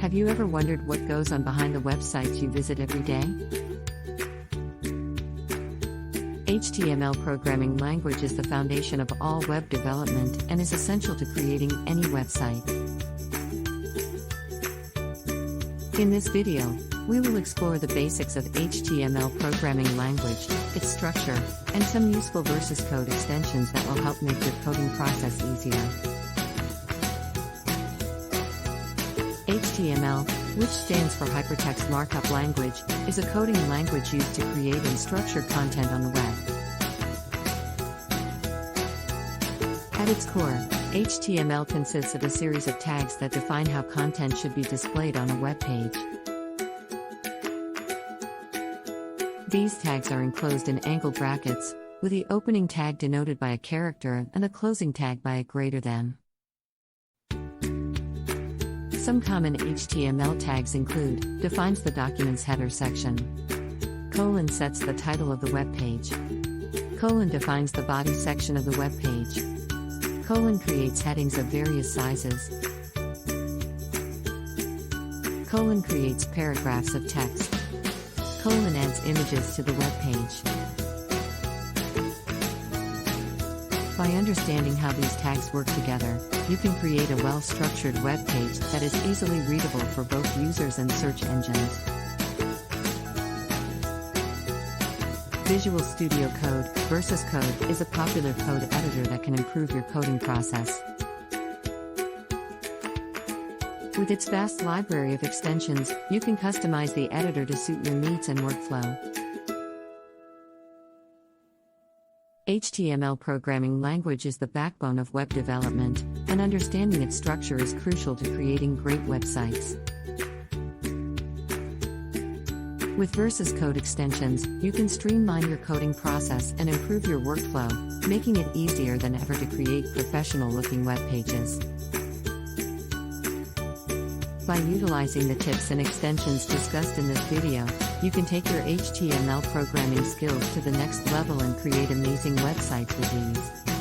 Have you ever wondered what goes on behind the websites you visit every day? HTML programming language is the foundation of all web development and is essential to creating any website. In this video, we will explore the basics of HTML programming language, its structure, and some useful versus code extensions that will help make your coding process easier. HTML, which stands for Hypertext Markup Language, is a coding language used to create and structure content on the web. At its core, HTML consists of a series of tags that define how content should be displayed on a web page. These tags are enclosed in angled brackets, with the opening tag denoted by a character and the closing tag by a greater than. Some common HTML tags include: defines the document's header section, colon sets the title of the web page, colon defines the body section of the web page, colon creates headings of various sizes, colon creates paragraphs of text, colon adds images to the web page. By understanding how these tags work together, you can create a well-structured web page that is easily readable for both users and search engines. Visual Studio Code versus Code is a popular code editor that can improve your coding process. With its vast library of extensions, you can customize the editor to suit your needs and workflow. HTML programming language is the backbone of web development, and understanding its structure is crucial to creating great websites. With versus code extensions, you can streamline your coding process and improve your workflow, making it easier than ever to create professional-looking web pages. By utilizing the tips and extensions discussed in this video, you can take your HTML programming skills to the next level and create amazing websites with ease.